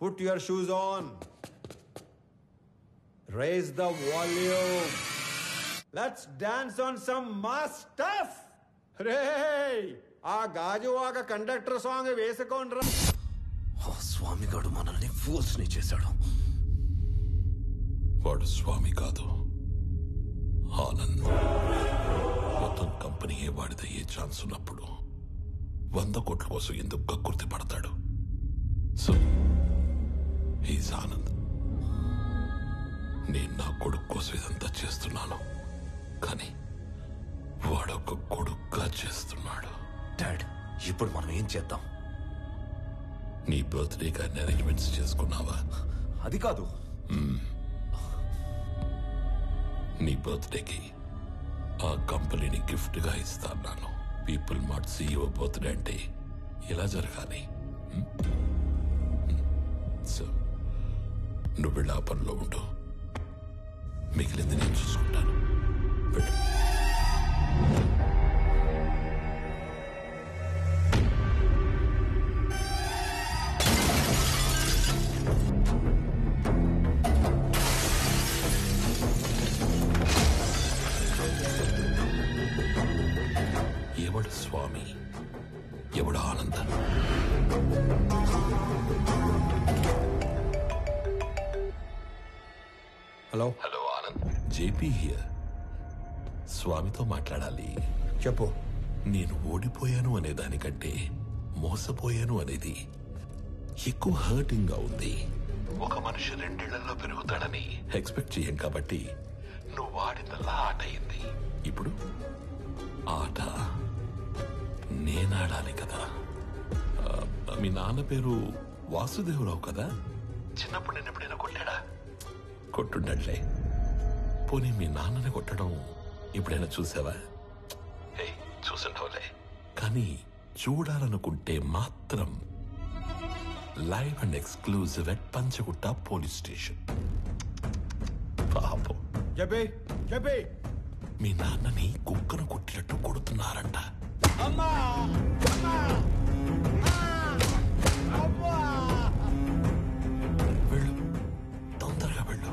Put your shoes on. Raise the volume. Let's dance on some mass stuff. Hey, ఆ Gajuwaka conductor song వేసుకోండ్రా. స్వామి గారు మనల్ని fools ని చేశాడు. వాడు స్వామి కాదు, ఆనంద్. మొత్తం కంపెనీ వాడిదయ్యే ఛాన్స్ ఉన్నప్పుడు 100 కోట్ల కోసం ఎందుకు కక్కుర్తి పడతాడు? So he's Anand. నేను నా కొడుకు కోసం ఇదంతా చేస్తున్నాను, కానీ వాడొక కొడుకుగా చేస్తున్నాడు. డాడ్, ఇప్పుడు మనం ఏం చేద్దాం? నీ బర్త్డే కానీ అరేంజ్మెంట్స్ చేసుకున్నావా? అది కాదు. నీ బర్త్డేకి ఆ కంపెనీని గిఫ్ట్ గా ఇస్తాను. పీపుల్ మార్ట్ CEO బర్త్డే అంటే ఇలా జరగాలి. సో నువ్వు వెళ్ళి ఆ పనిలో ఉండు, మిగిలింది నేను చూసుకుంటాను. వెళ్ళు. ఎవడు స్వామి, ఎవడు ఆనంద? Hello hello Anand, JP here. స్వామితో మాట్లాడాలి. చెప్పు. నేను ఓడిపోయాను అనే దానికంటే మోసపోయాను అనేది ఎక్కువ హర్టింగ్ గా ఉంది. ఒక మనిషి 2 ఏళ్లలో పెరుగుతాడని ఎక్స్పెక్ట్ చేయం కాబట్టి నువ్వు వాడిందల్లా ఆట అయింది. ఇప్పుడు ఆట నేనాడాలి కదా. మీ నాన్న పేరు వాసుదేవరావు కదా? చిన్నప్పుడు నేను ఎప్పుడైనా కొట్టాడా? కొట్టుండట్లే. పోనీ మీ నాన్నని కొట్టడం ఎప్పుడైనా చూసావా? చూసుండవులే. కానీ చూడాలనుకుంటే మాత్రం live and exclusive at Panjagutta police station. పాపం చెప్పే మీ నాన్నని కుక్కను కొట్టినట్టు కొడుతున్నారంట. వెళ్ళు, తొందరగా వెళ్ళు.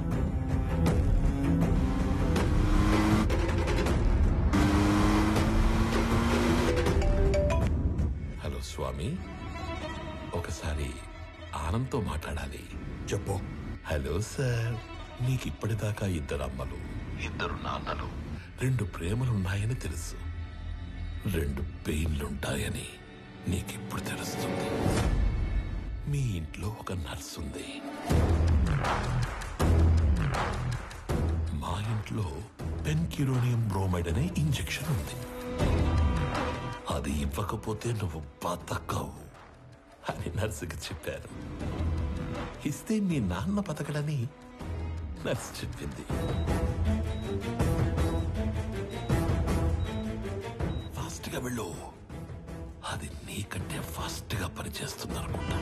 హలో స్వామి, ఒకసారి ఆనంద్తో మాట్లాడాలి. చెప్పు. హలో సార్, నీకు ఇప్పటిదాకా 2 అమ్మలు, 2 నాన్నలు, 2 ప్రేమలున్నాయని తెలుసు. 2 పెయిన్లుంటాయని నీకిప్పుడు తెలుస్తుంది. మీ ఇంట్లో ఒక నర్స్ ఉంది. మా ఇంట్లో పెన్కిరోనియం బ్రోమైడ్ అనే ఇంజెక్షన్ ఉంది. అది ఇవ్వకపోతే నువ్వు బతకవు అని నర్సుకి చెప్పారు. ఇస్తే మీ నాన్న బతకడని నర్సు చెప్పింది. ఫాస్ట్ గా వెళ్ళు, అది నీకంటే ఫాస్ట్ గా పనిచేస్తుంది అనుకుంటా.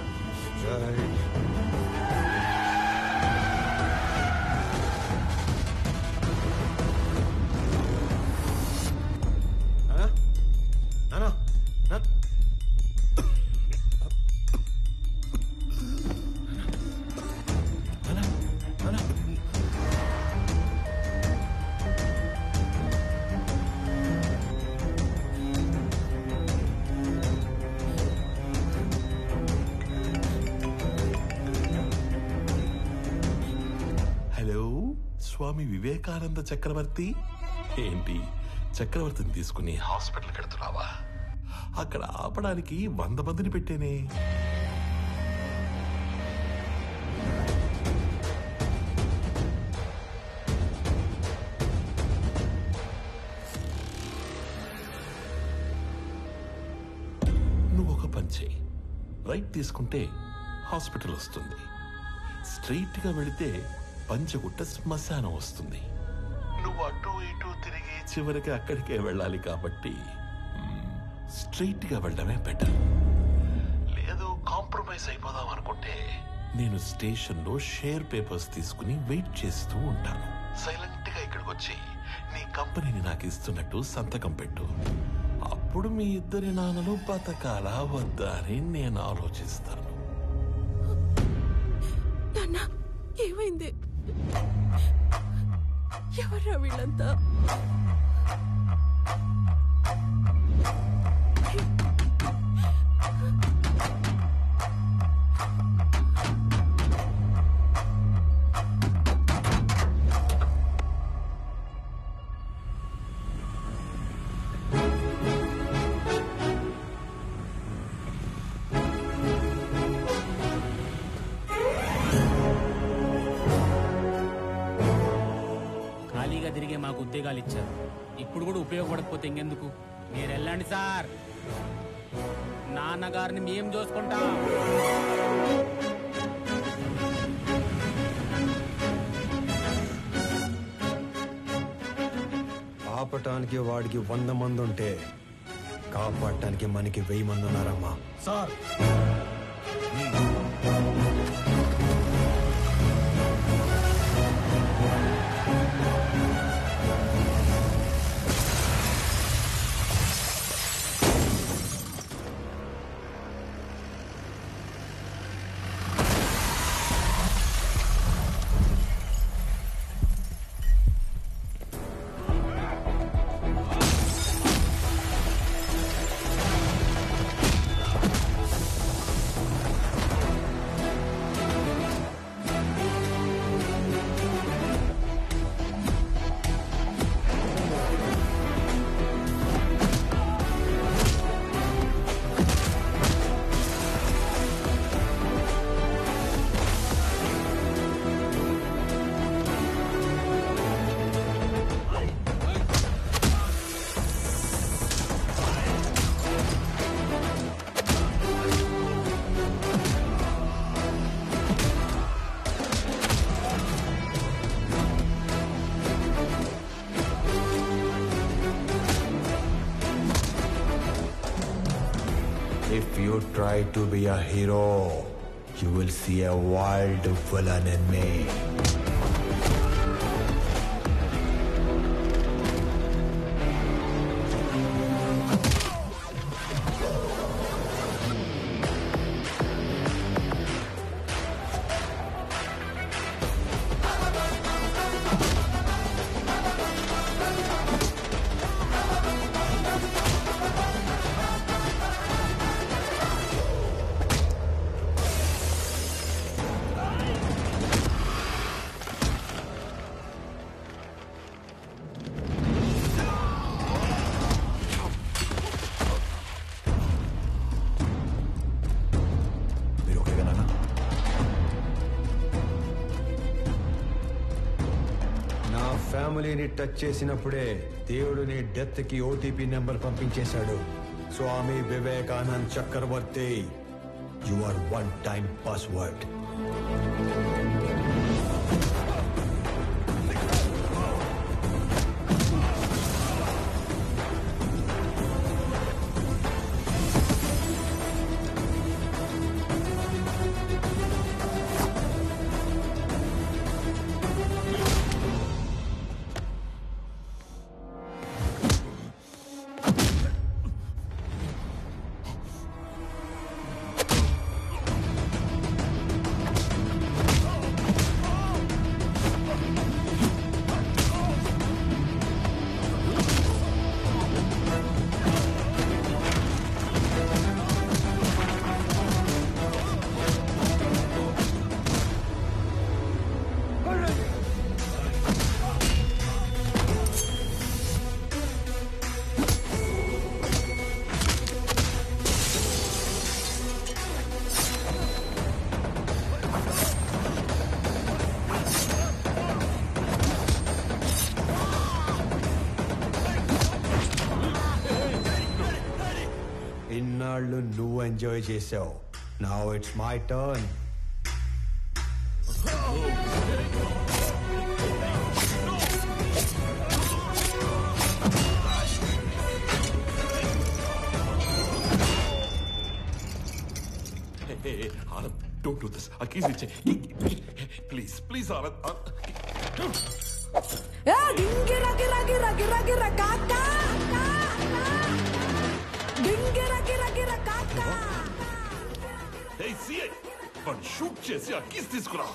స్వామి వివేకానంద చక్రవర్తి. ఏంటి, చక్రవర్తిని తీసుకుని హాస్పిటల్కి వెళ్తున్నావా? అక్కడ ఆపడానికి 100 మందిని పెట్టేనే. నువ్వు ఒక పని చేయి. రైట్ తీసుకుంటే హాస్పిటల్ వస్తుంది. స్ట్రైట్ గా వెళితే పంచగుట్ట శ్మశానం వస్తుంది. నువ్వు అటు ఇటు తిరిగి చివరికి అక్కడికే వెళ్ళాలి కాబట్టి స్ట్రైట్ గా వెళ్ళడమే బెటర్. లేదు కాంప్రమైజ్ అయిపోదాం అనుకుంటే నేను స్టేషన్ లో షేర్ పేపర్స్ తీసుకుని వెయిట్ చేస్తూ ఉంటాను. సైలెంట్ గా ఇక్కడికి వచ్చి నీ కంపెనీని నాకు ఇస్తున్నట్టు సంతకం పెట్టు. అప్పుడు మీ 2 నాన్నలు బతకాలా వద్దా అని నేను ఆలోచిస్తాను. ఏమైంది? ఎవర్రా వీళ్ళంతా? తిరిగే మాకు ఉద్యోగాలు ఇచ్చారు. ఇప్పుడు కూడా ఉపయోగపడకపోతే ఇంకెందుకు? మీరు వెళ్ళండి సార్, నాన్నగారిని మేము చూసుకుంటాం. ఆపటానికి వాడికి 100 మంది ఉంటే కాపాడటానికి మనకి 1000 మంది ఉన్నారమ్మా. Sir If you try to be a hero, you will see a wild villain in me. ఫ్యామిలీని టచ్ చేసినప్పుడే దేవుడు నీ డెత్ కి ఓటీపీ నెంబర్ పంపించేశాడు. Swami Vivekanand Chakravarthi, you are 1 time password. ఇన్నాళ్ళు నువ్వు ఎంజాయ్ చేసావు. Now it's my turn. Anand, don't do this. Keys iche. Please, please, Anand. గింగిర గిర గిర గిర గిర కాకా, గింగిర గిర గిర కాకా. Hey, see it. వాడిని షూట్ చేసి ఆ కీస్ తీసుకురా.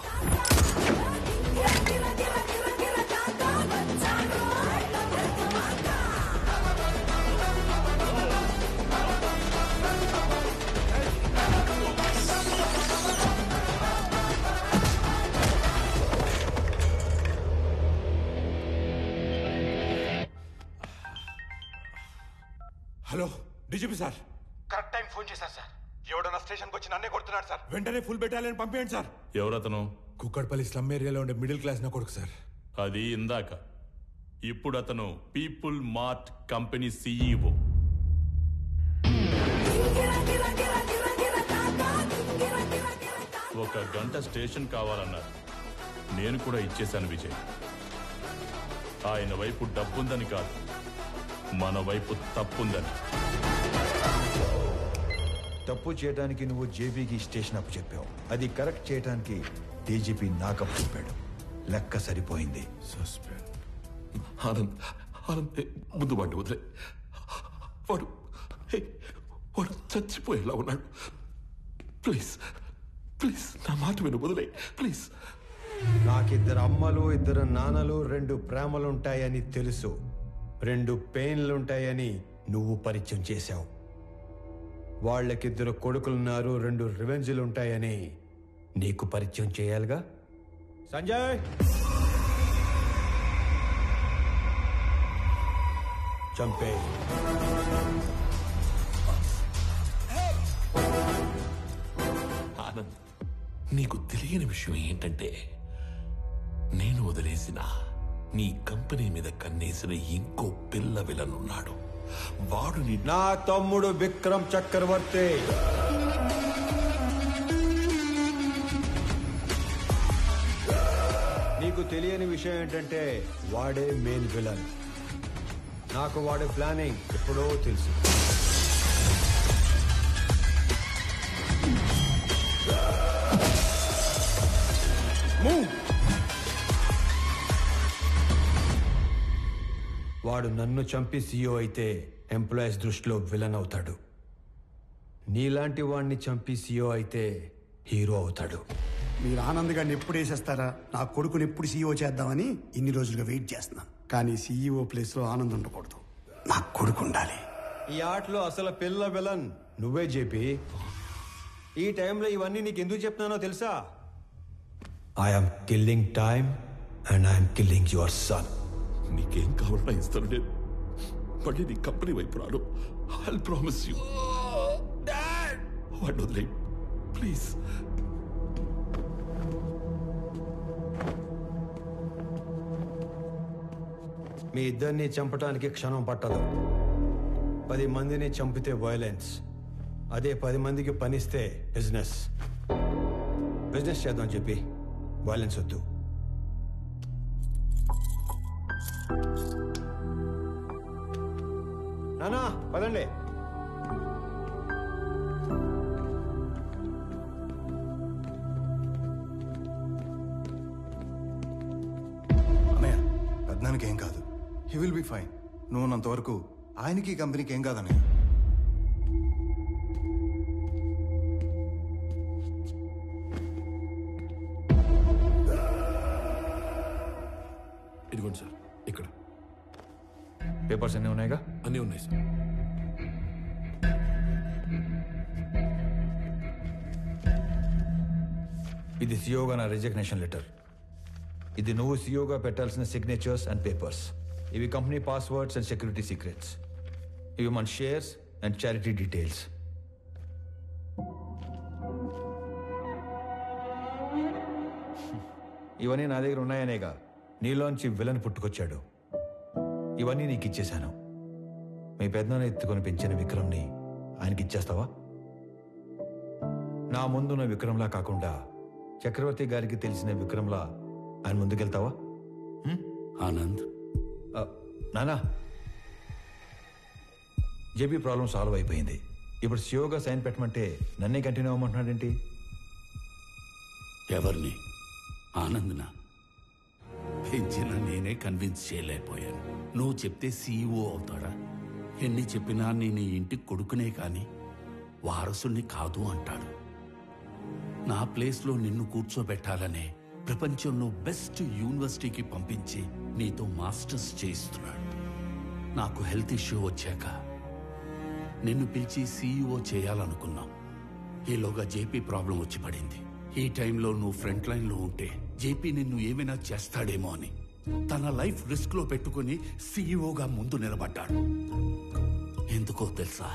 Hello DGP sir. Correct time phone చేశారు సార్. ఎవడన్నా స్టేషన్కి వచ్చి నన్నే కొడుతున్నాడు సార్. వెంటనే ఫుల్ బెటాలియన్ పంపేయండి సార్. ఎవరతను? కుక్కడపల్లి స్లమ్ ఏరియాలో ఉండే మిడిల్ క్లాస్ నా కొడుకు సార్. అది ఇందాక. ఇప్పుడు అతను పీపుల్ మార్ట్ కంపెనీ CEO. ఒక గంట స్టేషన్ కావాలన్నారు. నేను కూడా ఇచ్చేశాను విజయ్. ఆయన వైపు డబ్బుందని కాదు, మన వైపు తప్పుందని. తప్పు చేయడానికి నువ్వు జేబీకి స్టేషన్ అప్పు చెప్పావు. అది కరెక్ట్ చేయడానికి డీజీపీ నాకప్పు చెప్పాడు. లెక్క సరిపోయింది. సస్పెండ్. ఆనంద్, ఆనంద్ ముందు వాడిని వదిలే. వాడు వాడు చచ్చిపోయేలా ఉన్నాడు. ప్లీజ్ ప్లీజ్ నా మాట విను, వదిలే ప్లీజ్. నాకిద్దరు అమ్మలు, ఇద్దరు నాన్నలు, 2 ప్రేమలుంటాయని తెలుసు. 2 పెయిన్లుంటాయని నువ్వు పరిచయం చేశావు. వాళ్ళకిద్దరు కొడుకులున్నారు, 2 రివెంజ్లుంటాయని నీకు పరిచయం చేయాలిగా. సంజయ్, చంపే. ఆనంద్, నీకు తెలియని విషయం ఏంటంటే నేను వదిలేసిన నీ కంపెనీ మీద కన్నేసిన ఇంకో పిల్ల విలనున్నాడు. వాడు నా తమ్ముడు విక్రమ్ చక్రవర్తి. నీకు తెలియని విషయం ఏంటంటే వాడే మెయిన్ విలన్. నాకు వాడి ప్లానింగ్ ఎప్పుడో తెలుసు. వాడు నన్ను చంపి CEO అయితే ఎంప్లాయీస్ దృష్టిలో విలన్ అవుతాడు. నీలాంటి వాడిని చంపి CEO అయితే హీరో అవుతాడు. మీరు ఆనంద్ గారిని ఎప్పుడు వేసేస్తారా, నా కొడుకుని ఎప్పుడు CEO చేద్దామని ఇన్ని రోజులుగా వెయిట్ చేస్తున్నాను. కానీ CEO ప్లేస్లో ఆనంద్ ఉండకూడదు, నా కొడుకు ఉండాలి. ఈ ఆటలో అసలు పిల్ల విలన్ నువ్వే జేపీ. ఈ టైంలో ఇవన్నీ నీకు ఎందుకు చెప్తున్నానో తెలుసా? I'm killing time and I'm killing your son. నీకేం కావాలన్నా ఇస్తాను. నేను మళ్ళీ నీ కంపెనీ వైపు రాను. I promise you. వాడిని వదిలే ప్లీజ్. మీ ఇద్దరిని చంపడానికి క్షణం పట్టదు. 10 మందిని చంపితే వైలెన్స్, అదే 10 మందికి పనిస్తే బిజినెస్. బిజినెస్ చేద్దాం చెప్పి వైలెన్స్ వద్దు. నానా పదండి. అన్నయ్య, పెద్దనానికి ఏం కాదు. He will be fine. నువ్వు ఉన్నంతవరకు ఆయనకి కంపెనీకి ఏం కాదన్నయ్య. ఇదిగోండి సార్, ఇక్కడ పేపర్స్ అన్నీ ఉన్నాయిగా? అన్నీ ఉన్నాయి సార్. ఇది సిఓగా నా రిజిగ్నేషన్ లెటర్. ఇది నువ్వు సిఓగా పెట్టాల్సిన సిగ్నేచర్స్ అండ్ పేపర్స్. ఇవి company passwords and security secrets. ఇవి మన షేర్స్ అండ్ చారిటీ డీటెయిల్స్. ఇవన్నీ నా దగ్గర ఉన్నాయనేగా నీలోంచి విలన్ పుట్టుకొచ్చాడు. ఇవన్నీ నీకు ఇచ్చేశాను. మీ పెద్దనాన్న ఎత్తుకొని పెంచిన విక్రమ్ని ఆయనకి ఇచ్చేస్తావా? నా ముందున్న విక్రమ్లా కాకుండా చక్రవర్తి గారికి తెలిసిన విక్రమ్లా ఆయన ముందుకెళ్తావా? ఆనంద్, నానా, జేబీ ప్రాబ్లం సాల్వ్ అయిపోయింది. ఇప్పుడు సియోగా సైన్ పెట్టమంటే నన్నే కంటిన్యూ అవ్వమంటున్నాడేంటి? ఎవరిని? ఆనంద్నా? పెంచిన నేనే కన్విన్స్ చేయలేకపోయాను. నువ్వు చెప్తే CEO అవుతాడా? ఎన్ని చెప్పినా నేను ఇంటికి కొడుకునే కాని వారసుని కాదు అంటాడు. నా ప్లేస్లో నిన్ను కూర్చోబెట్టాలనే ప్రపంచంలో బెస్ట్ యూనివర్సిటీకి పంపించి నీతో మాస్టర్స్ చేయిస్తున్నాడు. నాకు హెల్త్ ఇష్యూ వచ్చాక నిన్ను పిలిచి సీఈఓ చేయాలనుకున్నాం. ఈలోగా జేపీ ప్రాబ్లం వచ్చి పడింది. ఈ టైంలో నువ్వు ఫ్రంట్ లైన్లో ఉంటే జేపీ నిన్ను ఏమైనా చేస్తాడేమో అని తన లైఫ్ రిస్క్ లో పెట్టుకుని సీఈఓగా ముందు నిలబడ్డాడు. ఎందుకో తెలుసా?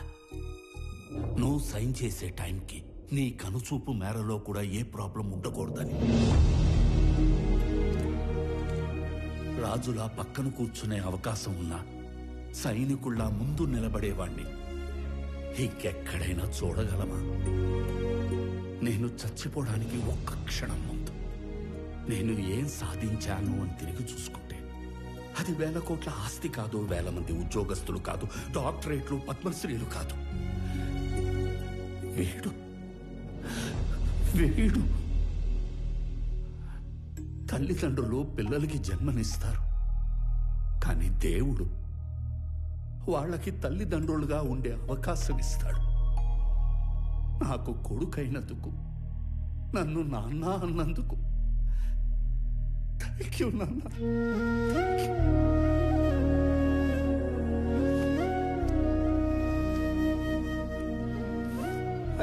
నువ్వు సైన్ చేసే టైంకి నీ కనుచూపు మేరలో కూడా ఏ ప్రాబ్లం ఉండకూడదని. రాజులా పక్కన కూర్చునే అవకాశం ఉన్నా సైనికుల్లా ముందు నిలబడేవాణ్ణి ఇంకెక్కడైనా చూడగలమా? నేను చచ్చిపోవడానికి ఒక్క క్షణం ముందు నేను ఏం సాధించాను అని తిరిగి చూసుకుంటే అది 1,000 కోట్ల ఆస్తి కాదు, 1,000 మంది ఉద్యోగస్తులు కాదు, డాక్టరేట్లు, పద్మశ్రీలు కాదు. వీడు వీడు తల్లిదండ్రులు పిల్లలకి జన్మనిస్తారు, కానీ దేవుడు వాళ్ళకి తల్లిదండ్రులుగా ఉండే అవకాశం ఇస్తాడు. నాకు కొడుకైనందుకు, నన్ను నాన్న అన్నందుకు థ్యాంక్ యూ నాన్న.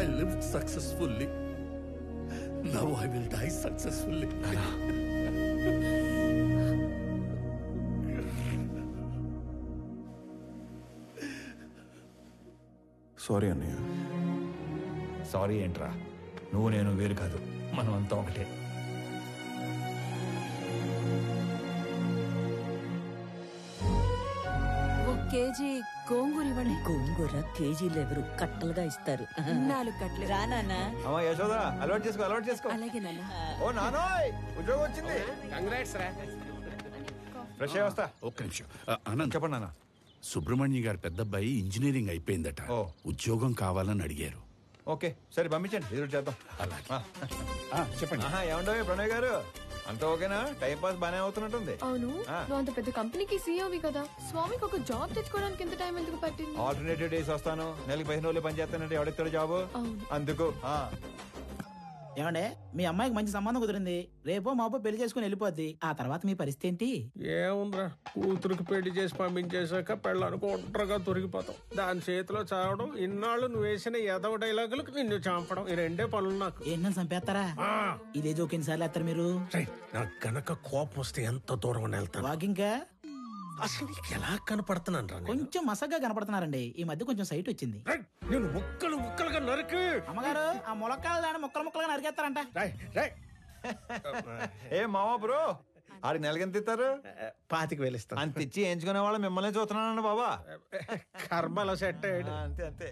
I lived successfully. Now I will die successfully. Sorry అన్నయ్య. సారీ ఏంట్రా, నువ్వు నేను వేరు కాదు, మనం అంతా ఒకటే. కేజీ గోంగూర ఇవ్వండి. గోంగూర కేజీలు ఎవరు కట్టలుగా ఇస్తారు. 4 కట్టలు. రా నాన్న. అమ్మా యశోదా, అలవాటు చేసుకో, అలవాటు చేసుకో. అలాగే నాన్న. ఓ నానోయ్, ఉద్యోగం వచ్చింది. కంగ్రాట్స్ రా. ఫ్రెష్ అయ్యి వస్తా. ఒక్క నిమిషం. ఆనంద్, చెప్పండి నాన్న. సుబ్రహ్మణ్య గారి పెద్దబ్బాయి ఇంజనీరింగ్ అయిపోయిందట. ఓ. ఉద్యోగం కావాలని అడిగారు. ఓకే, సరే పంపించండి, ఎదురు చేద్దాం. అలాగే. చెప్పండి. ఏమండో ప్రణయ్ గారు, అంతా ఓకేనా? టైం పాస్ బానే అవుతున్నట్టుంది. అవును, నువ్వు అంత పెద్ద కంపెనీకి సీఈఓవి కదా, స్వామికి ఒక జాబ్ తెచ్చుకోవడానికి ఎంత టైం ఎందుకు పట్టింది? ఆల్టర్నేటివ్ డేస్ వస్తాను, నెలకి 15 రోజులు పని చేస్తానంటే ఎవడెత్తాడు జాబు? అందుకు. ఏమండే, మీ అమ్మాయికి మంచి సంబంధం కుదిరింది, రేపో మాపో పెళ్లి చేసుకుని వెళ్ళిపోద్ది. ఆ తర్వాత మీ పరిస్థితి ఏంటి? ఏముందిరా, కూతురికి పెళ్లి చేసి పంపించేశాక పెళ్ళానికి ఒంటరిగా దొరికిపోతాం. దాని చేతిలో చావడం, ఇన్నాళ్ళు నువ్వు వేసిన ఎదవ డైలాగులకు నిన్ను చంపడం, ఈ 2 పనులు నాకు. ఏంటని చంపేస్తారా? ఇదే జోకిన్ సార్లు వేస్తారు మీరు. నాకు గనక కోపం వస్తే ఎంత దూరం వెళ్తాను. వాకింగ్ అసలు నీకు ఎలా కనపడుతున్నాను రా? కొంచెం మసగ్గా కనపడుతున్నారండి. ఈ మధ్య కొంచెం సైట్ వచ్చింది. నేను ముక్కలుగా నరికి. అమ్మగారు, ఆ ములక్కాయలు దాన్ని ముక్కలుగా నరికేస్తారంట. ఏ మావా బ్రో, ఆడికి నెలకి ఎంత ఇస్తారు? 25,000 ఇస్తాను. అంత ఇచ్చి ఎంచుకునే వాళ్ళు మిమ్మల్ని చూస్తున్నానండి బాబా. కర్మలో సెట్ అయ్యాడు. అంతే అంతే.